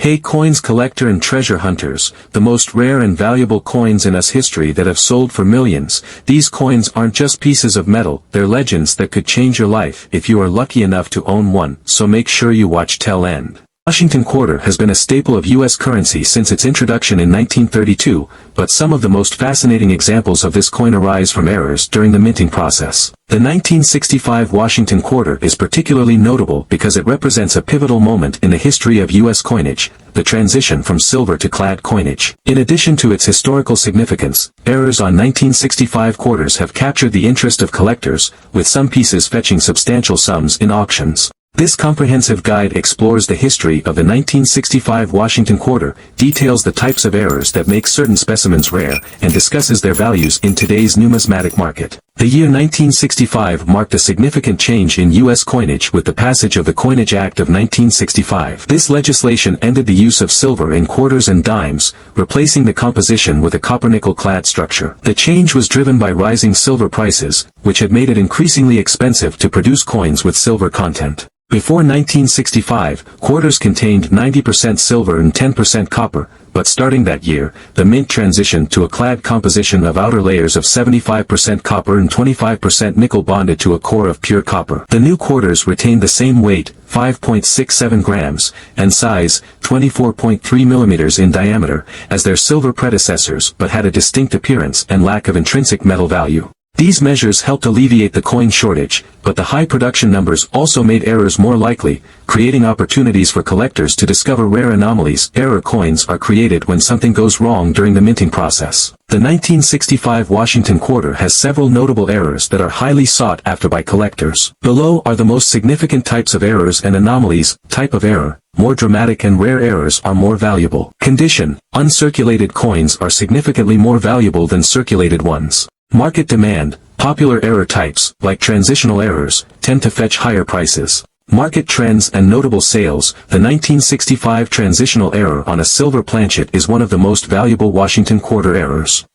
Hey coins collector and treasure hunters, the most rare and valuable coins in US history that have sold for millions. These coins aren't just pieces of metal, they're legends that could change your life if you are lucky enough to own one, so make sure you watch till end. Washington quarter has been a staple of U.S. currency since its introduction in 1932, but some of the most fascinating examples of this coin arise from errors during the minting process. The 1965 Washington quarter is particularly notable because it represents a pivotal moment in the history of U.S. coinage, the transition from silver to clad coinage. In addition to its historical significance, errors on 1965 quarters have captured the interest of collectors, with some pieces fetching substantial sums in auctions. This comprehensive guide explores the history of the 1965 Washington quarter, details the types of errors that make certain specimens rare, and discusses their values in today's numismatic market. The year 1965 marked a significant change in U.S. coinage with the passage of the Coinage Act of 1965. This legislation ended the use of silver in quarters and dimes, replacing the composition with a copper-nickel clad structure. The change was driven by rising silver prices, which had made it increasingly expensive to produce coins with silver content. Before 1965, quarters contained 90% silver and 10% copper, but starting that year, the mint transitioned to a clad composition of outer layers of 75% copper and 25% nickel bonded to a core of pure copper. The new quarters retained the same weight, 5.67 grams, and size, 24.3 millimeters in diameter, as their silver predecessors but had a distinct appearance and lack of intrinsic metal value. These measures helped alleviate the coin shortage, but the high production numbers also made errors more likely, creating opportunities for collectors to discover rare anomalies. Error coins are created when something goes wrong during the minting process. The 1965 Washington quarter has several notable errors that are highly sought after by collectors. Below are the most significant types of errors and anomalies. Type of error: more dramatic and rare errors are more valuable. Condition: uncirculated coins are significantly more valuable than circulated ones. Market demand: popular error types, like transitional errors, tend to fetch higher prices. Market trends and notable sales: the 1965 transitional error on a silver planchet is one of the most valuable Washington quarter errors.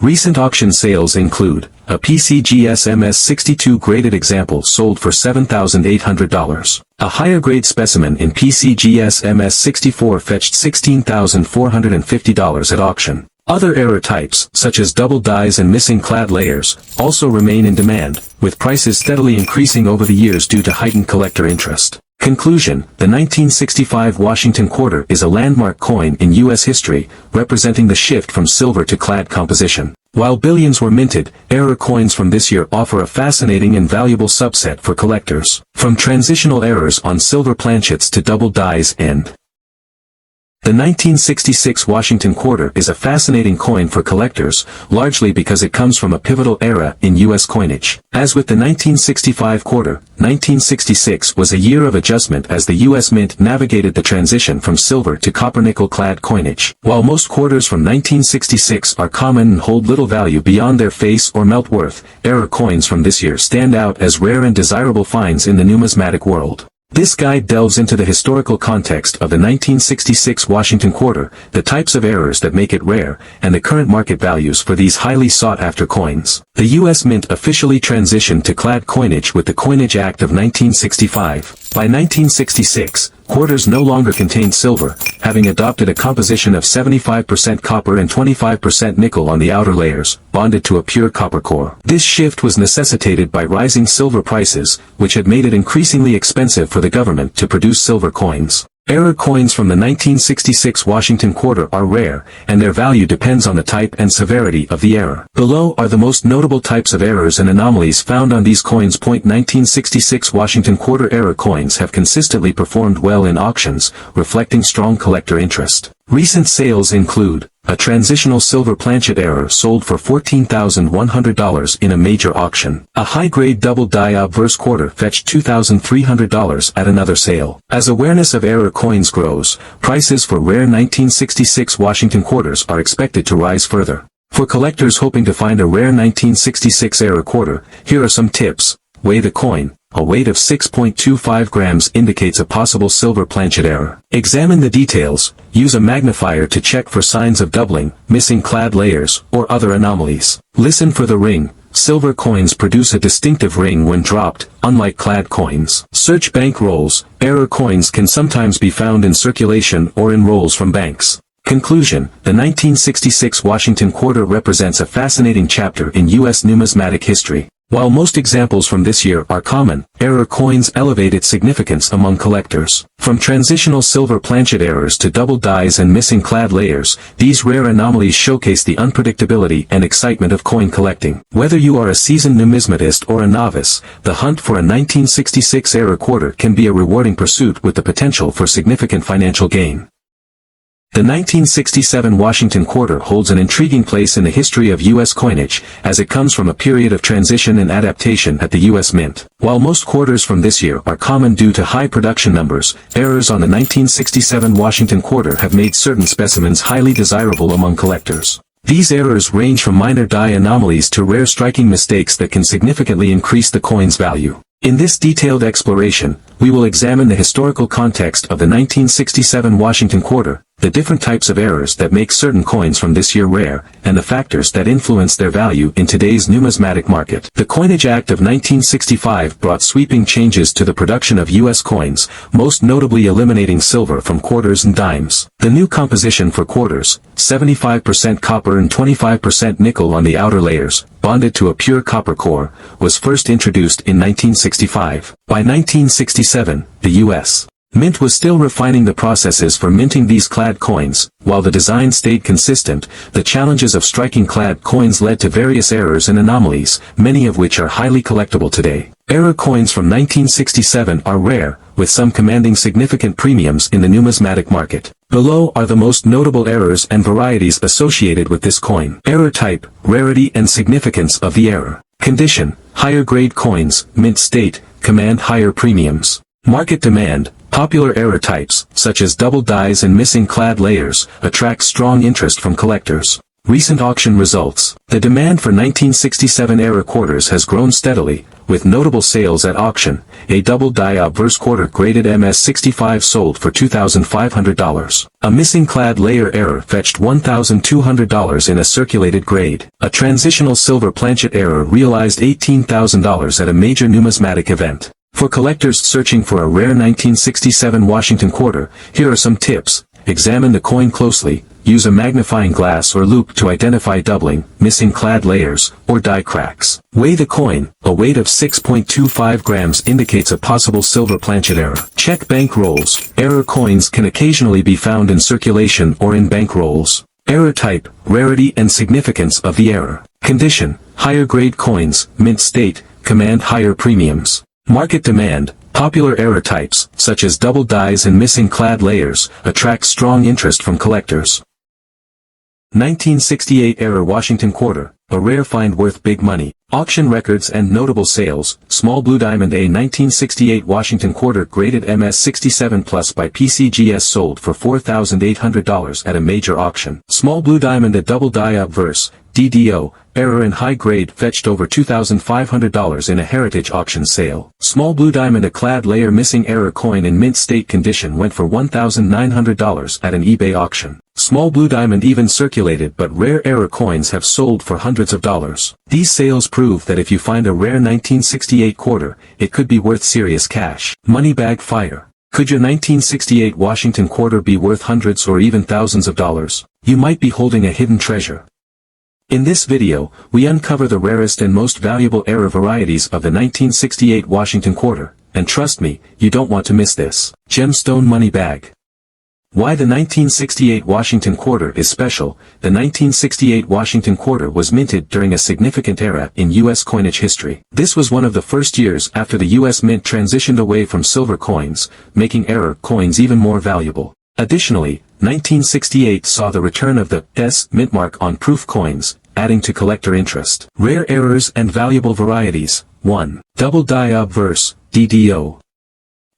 Recent auction sales include a PCGS MS62 graded example sold for $7,800. A higher grade specimen in PCGS MS64 fetched $16,450 at auction. Other error types, such as double dies and missing clad layers, also remain in demand, with prices steadily increasing over the years due to heightened collector interest. Conclusion: the 1965 Washington quarter is a landmark coin in U.S. history, representing the shift from silver to clad composition. While billions were minted, error coins from this year offer a fascinating and valuable subset for collectors. From transitional errors on silver planchets to double dies and the 1966 Washington quarter is a fascinating coin for collectors, largely because it comes from a pivotal era in U.S. coinage. As with the 1965 quarter, 1966 was a year of adjustment as the U.S. Mint navigated the transition from silver to copper-nickel clad coinage. While most quarters from 1966 are common and hold little value beyond their face or melt worth, error coins from this year stand out as rare and desirable finds in the numismatic world. This guide delves into the historical context of the 1966 Washington quarter, the types of errors that make it rare, and the current market values for these highly sought-after coins. The U.S. Mint officially transitioned to clad coinage with the Coinage Act of 1965. By 1966, quarters no longer contained silver, having adopted a composition of 75% copper and 25% nickel on the outer layers, bonded to a pure copper core. This shift was necessitated by rising silver prices, which had made it increasingly expensive for the government to produce silver coins. Error coins from the 1966 Washington quarter are rare, and their value depends on the type and severity of the error. Below are the most notable types of errors and anomalies found on these coins. 1966 Washington quarter error coins have consistently performed well in auctions, reflecting strong collector interest. Recent sales include a transitional silver planchet error sold for $14,100 in a major auction. A high-grade double die obverse quarter fetched $2,300 at another sale. As awareness of error coins grows, prices for rare 1966 Washington quarters are expected to rise further. For collectors hoping to find a rare 1966 error quarter, here are some tips. Weigh the coin. A weight of 6.25 grams indicates a possible silver planchet error. Examine the details. Use a magnifier to check for signs of doubling, missing clad layers, or other anomalies. Listen for the ring. Silver coins produce a distinctive ring when dropped, unlike clad coins. Search bank rolls. Error coins can sometimes be found in circulation or in rolls from banks. Conclusion: the 1966 Washington quarter represents a fascinating chapter in U.S. numismatic history. While most examples from this year are common, error coins elevate its significance among collectors. From transitional silver planchet errors to double dies and missing clad layers, these rare anomalies showcase the unpredictability and excitement of coin collecting. Whether you are a seasoned numismatist or a novice, the hunt for a 1966 error quarter can be a rewarding pursuit with the potential for significant financial gain. The 1967 Washington quarter holds an intriguing place in the history of U.S. coinage, as it comes from a period of transition and adaptation at the U.S. Mint. While most quarters from this year are common due to high production numbers, errors on the 1967 Washington quarter have made certain specimens highly desirable among collectors. These errors range from minor die anomalies to rare striking mistakes that can significantly increase the coin's value. In this detailed exploration, we will examine the historical context of the 1967 Washington quarter, the different types of errors that make certain coins from this year rare, and the factors that influence their value in today's numismatic market. The Coinage Act of 1965 brought sweeping changes to the production of U.S. coins, most notably eliminating silver from quarters and dimes. The new composition for quarters, 75% copper and 25% nickel on the outer layers, bonded to a pure copper core, was first introduced in 1965. By 1967, the U.S. Mint was still refining the processes for minting these clad coins. While the design stayed consistent, the challenges of striking clad coins led to various errors and anomalies, many of which are highly collectible today. Error coins from 1967 are rare, with some commanding significant premiums in the numismatic market. Below are the most notable errors and varieties associated with this coin. Error type, rarity and significance of the error. Condition: higher grade coins, mint state, command higher premiums. Market demand: popular error types, such as double dies and missing clad layers, attract strong interest from collectors. Recent auction results: the demand for 1967 error quarters has grown steadily, with notable sales at auction. A double die obverse quarter graded MS65 sold for $2,500. A missing clad layer error fetched $1,200 in a circulated grade. A transitional silver planchet error realized $18,000 at a major numismatic event. For collectors searching for a rare 1967 Washington quarter, here are some tips. Examine the coin closely. Use a magnifying glass or loupe to identify doubling, missing clad layers, or die cracks. Weigh the coin. A weight of 6.25 grams indicates a possible silver planchet error. Check bank rolls. Error coins can occasionally be found in circulation or in bank rolls. Error type, rarity and significance of the error. Condition: higher grade coins, mint state, command higher premiums. Market demand: popular error types, such as double dies and missing clad layers, attract strong interest from collectors. 1968 error Washington quarter, a rare find worth big money. Auction records and notable sales. Small blue diamond A 1968 Washington quarter graded MS67 Plus by PCGS sold for $4,800 at a major auction. Small blue diamond A double die obverse, DDO, error in high grade fetched over $2,500 in a heritage auction sale. Small blue diamond A clad layer missing error coin in mint state condition went for $1,900 at an eBay auction. Small blue diamond even circulated, but rare error coins have sold for hundreds of dollars. These sales prove that if you find a rare 1968 quarter, it could be worth serious cash. Money bag fire. Could your 1968 Washington quarter be worth hundreds or even thousands of dollars? You might be holding a hidden treasure. In this video, we uncover the rarest and most valuable error varieties of the 1968 Washington quarter, and trust me, you don't want to miss this. Gemstone money bag. Why the 1968 Washington quarter is special. The 1968 Washington quarter was minted during a significant era in U.S. coinage history. This was one of the first years after the U.S. Mint transitioned away from silver coins, making error coins even more valuable. Additionally, 1968 saw the return of the S mint mark on proof coins, adding to collector interest. Rare errors and valuable varieties. 1. Double die obverse, DDO.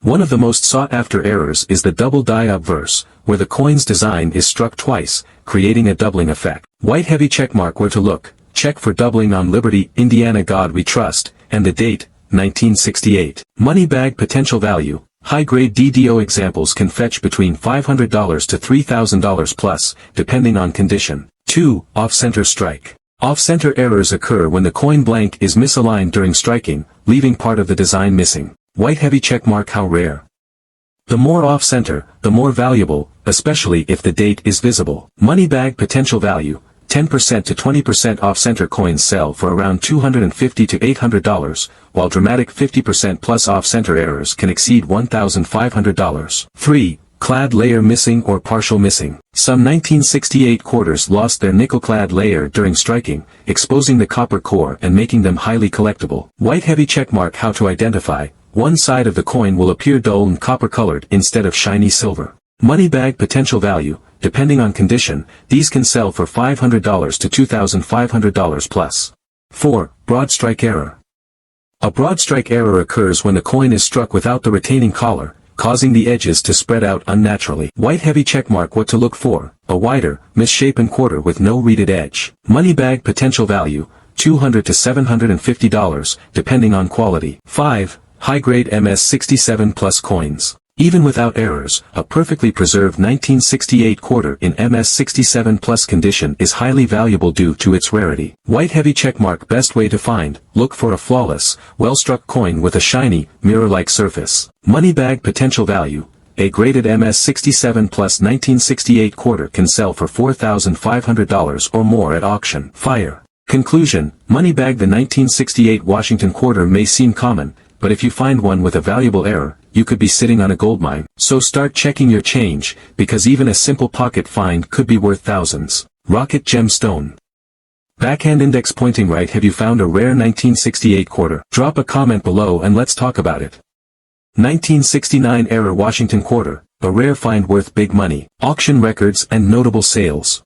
One of the most sought-after errors is the double die obverse, where the coin's design is struck twice, creating a doubling effect. White heavy checkmark where to look. Check for doubling on Liberty, Indiana God We Trust, and the date, 1968. Money bag potential value. High-grade DDO examples can fetch between $500 to $3,000 plus, depending on condition. 2. Off-center strike. Off-center errors occur when the coin blank is misaligned during striking, leaving part of the design missing. White heavy checkmark. How rare? The more off-center, the more valuable, especially if the date is visible. Money bag potential value. 10% to 20% off-center coins sell for around $250 to $800, while dramatic 50% plus off-center errors can exceed $1,500. 3. Clad layer missing or partial missing. Some 1968 quarters lost their nickel-clad layer during striking, exposing the copper core and making them highly collectible. White heavy checkmark. How to identify? One side of the coin will appear dull and copper-colored instead of shiny silver. Money bag potential value. Depending on condition, these can sell for $500 to $2,500 plus. 4. Broad strike error. A broad strike error occurs when the coin is struck without the retaining collar, causing the edges to spread out unnaturally. White heavy checkmark. What to look for? A wider, misshapen quarter with no reeded edge. Money bag potential value. $200 to $750, depending on quality. 5. High-grade MS-67 plus coins. Even without errors, a perfectly preserved 1968 quarter in MS-67 plus condition is highly valuable due to its rarity. White heavy checkmark. Best way to find: look for a flawless, well-struck coin with a shiny, mirror-like surface. Money bag potential value. A graded MS-67 plus 1968 quarter can sell for $4,500 or more at auction. Fire. Conclusion. Money bag. The 1968 Washington quarter may seem common, but if you find one with a valuable error, you could be sitting on a goldmine. So start checking your change, because even a simple pocket find could be worth thousands. Rocket gemstone. Backhand index pointing right. Have you found a rare 1968 quarter? Drop a comment below and let's talk about it. 1969 era Washington quarter, a rare find worth big money. Auction records and notable sales.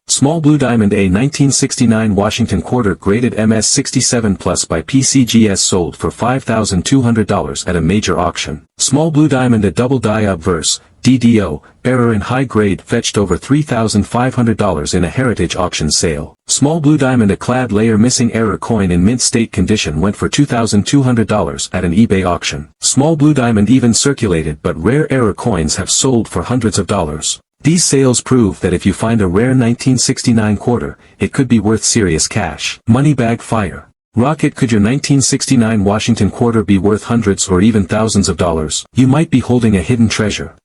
Small blue diamond. A 1969 Washington quarter graded MS-67 plus by PCGS sold for $5,200 at a major auction. Small blue diamond. A double die obverse, DDO, error in high grade fetched over $3,500 in a heritage auction sale. Small blue diamond. A clad layer missing error coin in mint state condition went for $2,200 at an eBay auction. Small blue diamond. Even circulated but rare error coins have sold for hundreds of dollars. These sales prove that if you find a rare 1969 quarter, it could be worth serious cash. Money bag. Fire. Rocket. Could your 1969 Washington quarter be worth hundreds or even thousands of dollars? You might be holding a hidden treasure.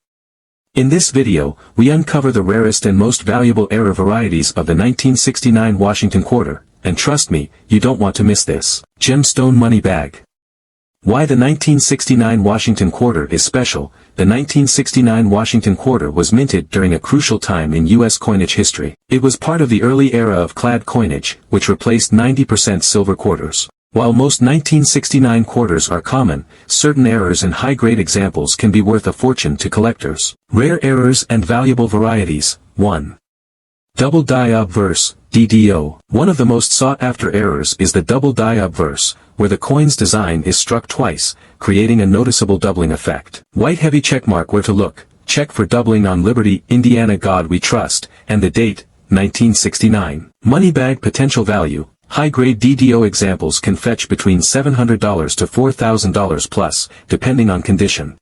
In this video, we uncover the rarest and most valuable error varieties of the 1969 Washington quarter, and trust me, you don't want to miss this. Gemstone money bag. Why the 1969 Washington quarter is special. The 1969 Washington quarter was minted during a crucial time in U.S. coinage history. It was part of the early era of clad coinage, which replaced 90% silver quarters. While most 1969 quarters are common, certain errors and high-grade examples can be worth a fortune to collectors. Rare errors and valuable varieties. 1. Double die obverse, DDO. One of the most sought-after errors is the double die obverse, where the coin's design is struck twice, creating a noticeable doubling effect. White heavy checkmark. Where to look? Check for doubling on Liberty, Indiana. God We Trust, and the date, 1969. Money bag potential value. High-grade DDO examples can fetch between $700 to $4,000 plus, depending on condition.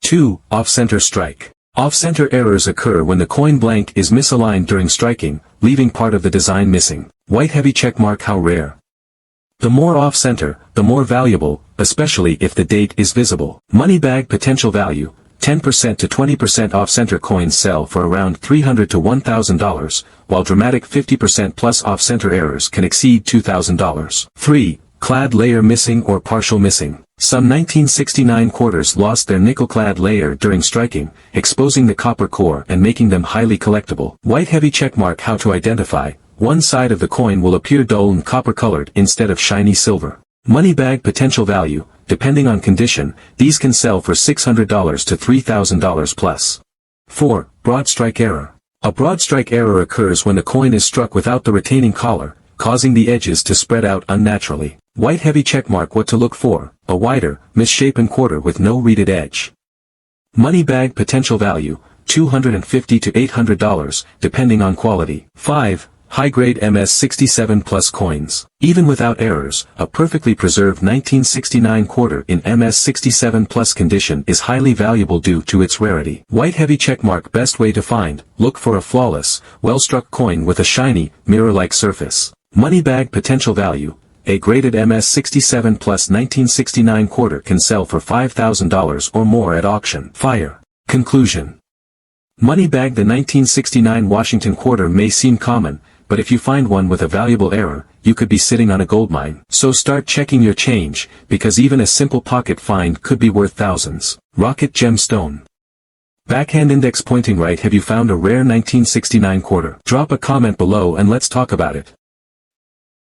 2. Off-center strike. Off-center errors occur when the coin blank is misaligned during striking, leaving part of the design missing. White heavy checkmark. How rare? The more off-center, the more valuable, especially if the date is visible. Money bag potential value. 10% to 20% off-center coins sell for around $300 to $1,000, while dramatic 50% plus off-center errors can exceed $2,000. 3. Clad layer missing or partial missing. Some 1969 quarters lost their nickel-clad layer during striking, exposing the copper core and making them highly collectible. White heavy checkmark. How to identify? One side of the coin will appear dull and copper-colored instead of shiny silver. Money bag potential value. Depending on condition, these can sell for $600 to $3,000 plus. 4. Broad strike error. A broad strike error occurs when the coin is struck without the retaining collar, causing the edges to spread out unnaturally. White heavy checkmark. What to look for? A wider, misshapen quarter with no reeded edge. Money bag potential value. $250 to $800, depending on quality. 5. high-grade MS67 Plus coins. Even without errors, a perfectly preserved 1969 quarter in MS67 Plus condition is highly valuable due to its rarity. White heavy checkmark. Best way to find: look for a flawless, well-struck coin with a shiny, mirror-like surface. Money bag potential value: a graded MS67 Plus 1969 quarter can sell for $5,000 or more at auction. Fire. Conclusion. Money bag. The 1969 Washington quarter may seem common, but if you find one with a valuable error, you could be sitting on a goldmine. So start checking your change, because even a simple pocket find could be worth thousands. Rocket gemstone. Backhand index pointing right. Have you found a rare 1969 quarter? Drop a comment below and let's talk about it.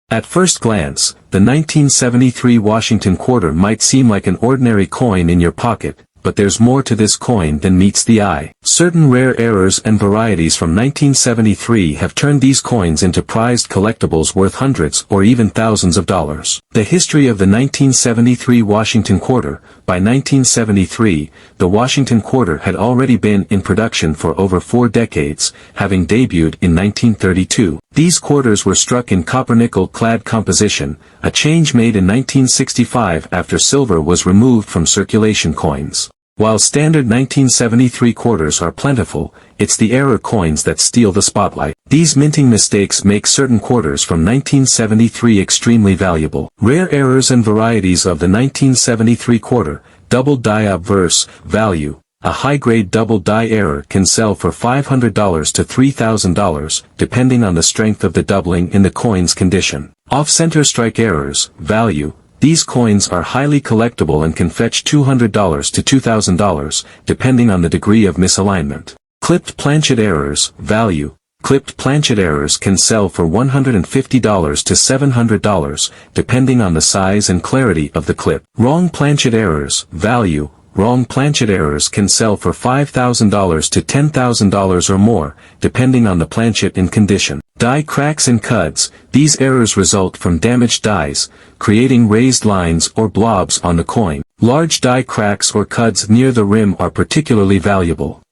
At first glance, the 1973 Washington quarter might seem like an ordinary coin in your pocket, but there's more to this coin than meets the eye. Certain rare errors and varieties from 1973 have turned these coins into prized collectibles worth hundreds or even thousands of dollars. The history of the 1973 Washington quarter. By 1973, the Washington quarter had already been in production for over 4 decades, having debuted in 1932. These quarters were struck in copper-nickel clad composition, a change made in 1965 after silver was removed from circulation coins. While standard 1973 quarters are plentiful, it's the error coins that steal the spotlight. These minting mistakes make certain quarters from 1973 extremely valuable. Rare errors and varieties of the 1973 quarter. Double die obverse value. A high-grade double die error can sell for $500 to $3,000, depending on the strength of the doubling in the coin's condition. Off-center strike errors value. These coins are highly collectible and can fetch $200 to $2,000, depending on the degree of misalignment. Clipped planchet errors value. Clipped planchet errors can sell for $150 to $700, depending on the size and clarity of the clip. Wrong planchet errors value. Wrong planchet errors can sell for $5,000 to $10,000 or more, depending on the planchet and condition. Die cracks and cuds. These errors result from damaged dies, creating raised lines or blobs on the coin. Large die cracks or cuds near the rim are particularly valuable.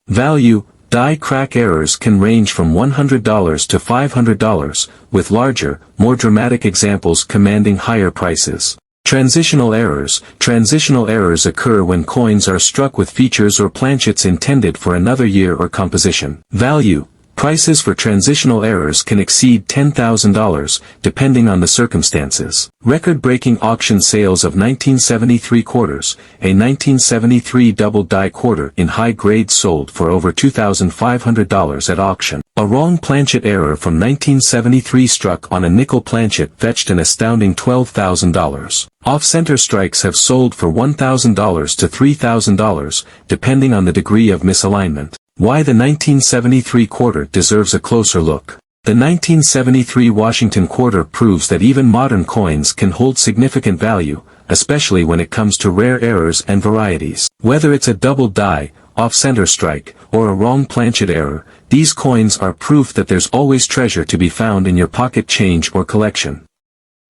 Value. Die crack errors can range from $100 to $500, with larger, more dramatic examples commanding higher prices. Transitional errors. Transitional errors occur when coins are struck with features or planchets intended for another year or composition. Value. Prices for transitional errors can exceed $10,000, depending on the circumstances. Record-breaking auction sales of 1973 quarters. A 1973 double die quarter in high grade sold for over $2,500 at auction. A wrong planchet error from 1973 struck on a nickel planchet fetched an astounding $12,000. Off-center strikes have sold for $1,000 to $3,000, depending on the degree of misalignment. Why the 1973 quarter deserves a closer look. The 1973 Washington quarter proves that even modern coins can hold significant value, especially when it comes to rare errors and varieties. Whether it's a double die, off-center strike, or a wrong planchet error, these coins are proof that there's always treasure to be found in your pocket change or collection.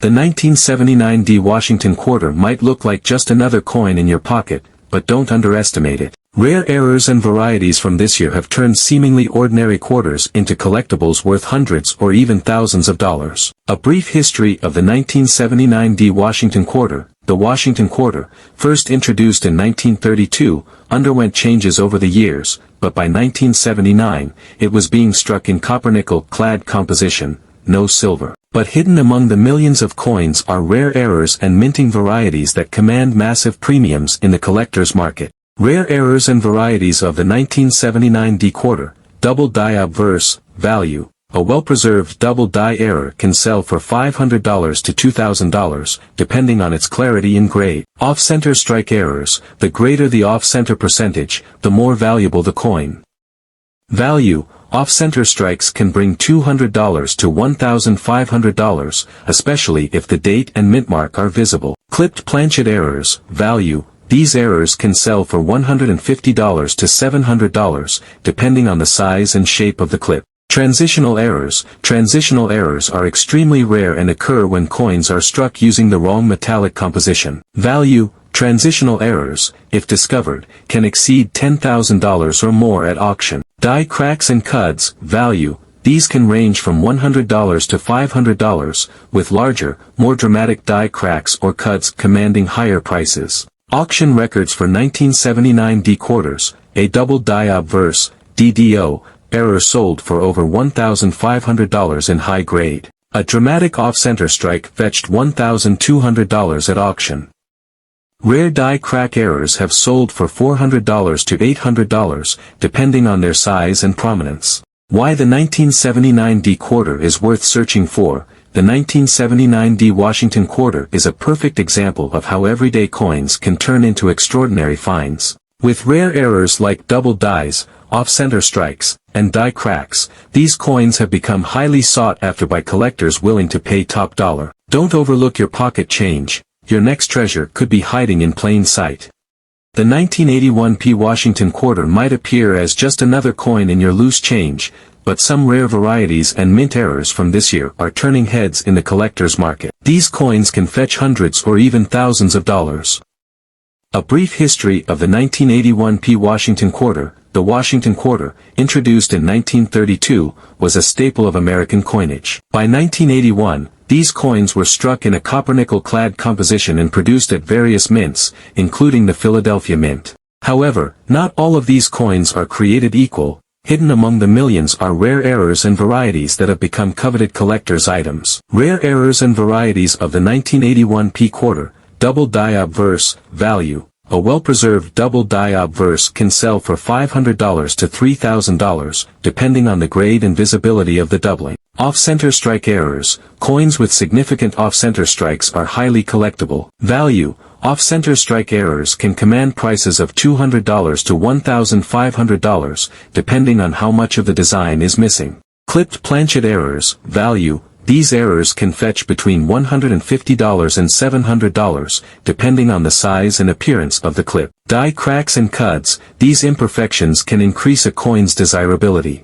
The 1979 D Washington quarter might look like just another coin in your pocket, but don't underestimate it. Rare errors and varieties from this year have turned seemingly ordinary quarters into collectibles worth hundreds or even thousands of dollars. A brief history of the 1979 D Washington quarter. The Washington quarter, first introduced in 1932, underwent changes over the years, but by 1979, it was being struck in copper-nickel clad composition, no silver. But hidden among the millions of coins are rare errors and minting varieties that command massive premiums in the collector's market. Rare errors and varieties of the 1979 D quarter. Double die obverse value. A well-preserved double die error can sell for $500 to $2,000, depending on its clarity and grade. Off-center strike errors. The greater the off-center percentage, the more valuable the coin. Value. Off-center strikes can bring $200 to $1,500, especially if the date and mint mark are visible. Clipped planchet errors. Value. These errors can sell for $150 to $700, depending on the size and shape of the clip. Transitional errors. Transitional errors are extremely rare and occur when coins are struck using the wrong metallic composition. Value. Transitional errors, if discovered, can exceed $10,000 or more at auction. Die cracks and cuds. Value. These can range from $100 to $500, with larger, more dramatic die cracks or cuts commanding higher prices. Auction records for 1979 D quarters, a double die obverse, DDO, error sold for over $1,500 in high grade. A dramatic off-center strike fetched $1,200 at auction. Rare die crack errors have sold for $400 to $800, depending on their size and prominence. Why the 1979 D quarter is worth searching for. The 1979 D Washington quarter is a perfect example of how everyday coins can turn into extraordinary finds. With rare errors like double dies, off-center strikes, and die cracks, these coins have become highly sought after by collectors willing to pay top dollar. Don't overlook your pocket change. Your next treasure could be hiding in plain sight. The 1981 P Washington quarter might appear as just another coin in your loose change, but some rare varieties and mint errors from this year are turning heads in the collector's market. These coins can fetch hundreds or even thousands of dollars. A brief history of the 1981 P Washington quarter. The Washington quarter, introduced in 1932, was a staple of American coinage. By 1981, these coins were struck in a copper-nickel-clad composition and produced at various mints, including the Philadelphia Mint. However, not all of these coins are created equal. Hidden among the millions are rare errors and varieties that have become coveted collector's items. Rare errors and varieties of the 1981 P quarter, double die obverse, value. A well-preserved double die obverse can sell for $500 to $3,000, depending on the grade and visibility of the doubling. Off-center strike errors. Coins with significant off-center strikes are highly collectible. Value. Off-center strike errors can command prices of $200 to $1,500, depending on how much of the design is missing. Clipped planchet errors. Value. These errors can fetch between $150 and $700, depending on the size and appearance of the clip. Die cracks and cuts. These imperfections can increase a coin's desirability.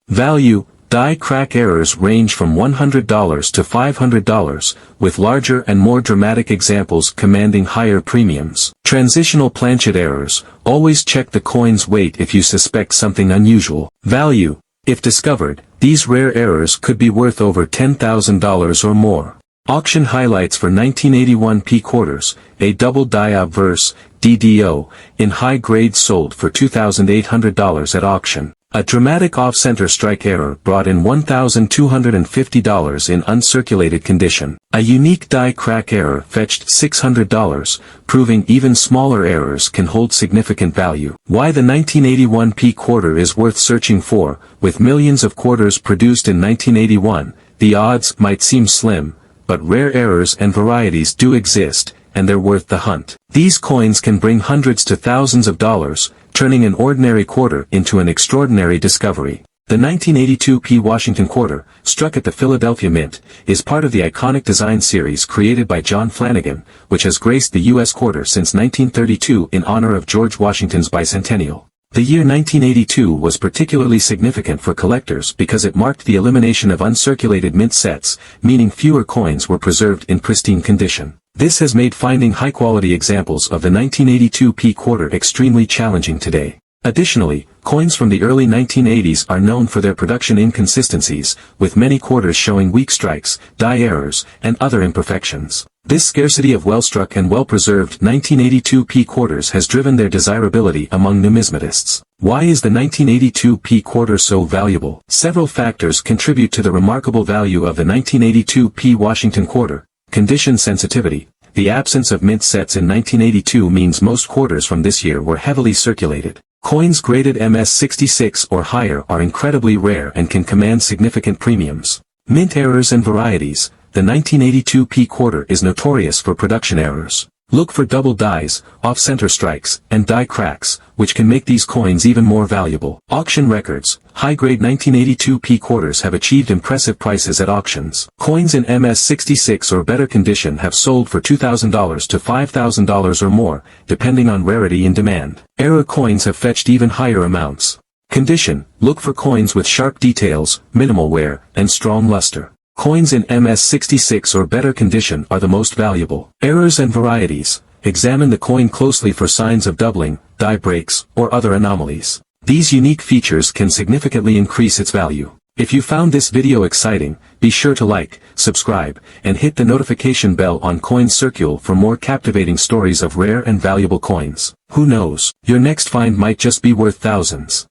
Value. Die crack errors range from $100 to $500, with larger and more dramatic examples commanding higher premiums. Transitional planchet errors. Always check the coin's weight if you suspect something unusual. Value. If discovered, these rare errors could be worth over $10,000 or more. Auction highlights for 1981 P quarters, a double die obverse, DDO, in high grade sold for $2,800 at auction. A dramatic off-center strike error brought in $1,250 in uncirculated condition. A unique die crack error fetched $600, proving even smaller errors can hold significant value. Why the 1981 P quarter is worth searching for. With millions of quarters produced in 1981, the odds might seem slim, but rare errors and varieties do exist, and they're worth the hunt. These coins can bring hundreds to thousands of dollars, turning an ordinary quarter into an extraordinary discovery. The 1982 P Washington quarter, struck at the Philadelphia Mint, is part of the iconic design series created by John Flanagan, which has graced the U.S. quarter since 1932 in honor of George Washington's bicentennial. The year 1982 was particularly significant for collectors because it marked the elimination of uncirculated mint sets, meaning fewer coins were preserved in pristine condition. This has made finding high-quality examples of the 1982 P quarter extremely challenging today. Additionally, coins from the early 1980s are known for their production inconsistencies, with many quarters showing weak strikes, die errors, and other imperfections. This scarcity of well-struck and well-preserved 1982 P quarters has driven their desirability among numismatists. Why is the 1982 P quarter so valuable? Several factors contribute to the remarkable value of the 1982 P Washington quarter. Condition sensitivity. The absence of mint sets in 1982 means most quarters from this year were heavily circulated. Coins graded MS66 or higher are incredibly rare and can command significant premiums. Mint errors and varieties. The 1982 P quarter is notorious for production errors. Look for double dies, off-center strikes, and die cracks, which can make these coins even more valuable. Auction records. High-grade 1982 P quarters have achieved impressive prices at auctions. Coins in MS66 or better condition have sold for $2,000 to $5,000 or more, depending on rarity and demand. Error coins have fetched even higher amounts. Condition. Look for coins with sharp details, minimal wear, and strong luster. Coins in MS66 or better condition are the most valuable. Errors and varieties. Examine the coin closely for signs of doubling, die breaks, or other anomalies. These unique features can significantly increase its value. If you found this video exciting, be sure to like, subscribe, and hit the notification bell on Coin Circle for more captivating stories of rare and valuable coins. Who knows, your next find might just be worth thousands.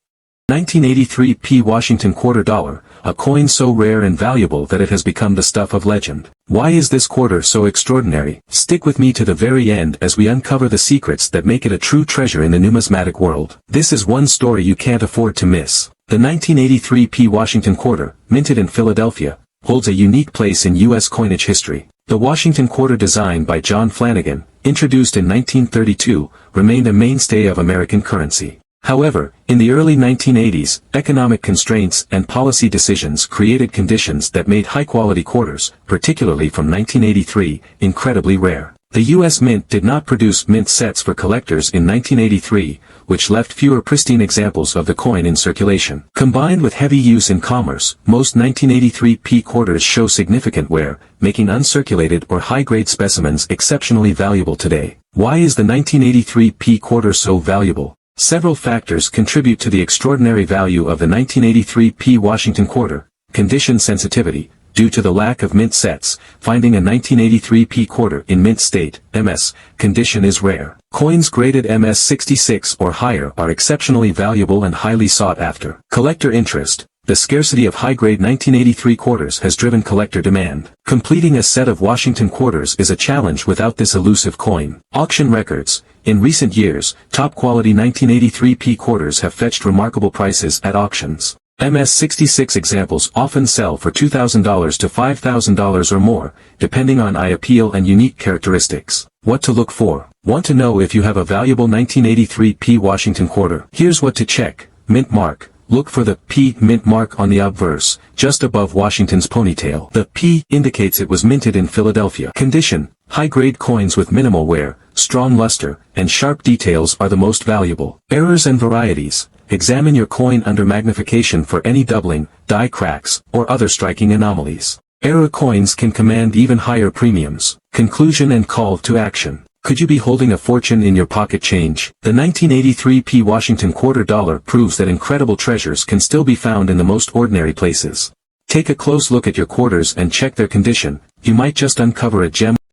1983 P. Washington Quarter Dollar, a coin so rare and valuable that it has become the stuff of legend. Why is this quarter so extraordinary? Stick with me to the very end as we uncover the secrets that make it a true treasure in the numismatic world. This is one story you can't afford to miss. The 1983 P. Washington Quarter, minted in Philadelphia, holds a unique place in U.S. coinage history. The Washington Quarter, designed by John Flanagan, introduced in 1932, remained a mainstay of American currency. However, in the early 1980s, economic constraints and policy decisions created conditions that made high-quality quarters, particularly from 1983, incredibly rare. The U.S. Mint did not produce mint sets for collectors in 1983, which left fewer pristine examples of the coin in circulation. Combined with heavy use in commerce, most 1983 P quarters show significant wear, making uncirculated or high-grade specimens exceptionally valuable today. Why is the 1983 P quarter so valuable? Several factors contribute to the extraordinary value of the 1983 P Washington Quarter. Condition sensitivity. Due to the lack of mint sets, finding a 1983 P quarter in mint state, MS, condition is rare. Coins graded MS 66 or higher are exceptionally valuable and highly sought after. Collector interest. The scarcity of high-grade 1983 quarters has driven collector demand. Completing a set of Washington quarters is a challenge without this elusive coin. Auction records. In recent years, top-quality 1983 P quarters have fetched remarkable prices at auctions. MS-66 examples often sell for $2,000 to $5,000 or more, depending on eye appeal and unique characteristics. What to look for? Want to know if you have a valuable 1983 P Washington Quarter? Here's what to check. Mint mark. Look for the P mint mark on the obverse, just above Washington's ponytail. The P indicates it was minted in Philadelphia. Condition. High-grade coins with minimal wear, strong luster, and sharp details are the most valuable. Errors and varieties. Examine your coin under magnification for any doubling, die cracks, or other striking anomalies. Error coins can command even higher premiums. Conclusion and call to action. Could you be holding a fortune in your pocket change? The 1983 P Washington Quarter Dollar proves that incredible treasures can still be found in the most ordinary places. Take a close look at your quarters and check their condition. You might just uncover a gem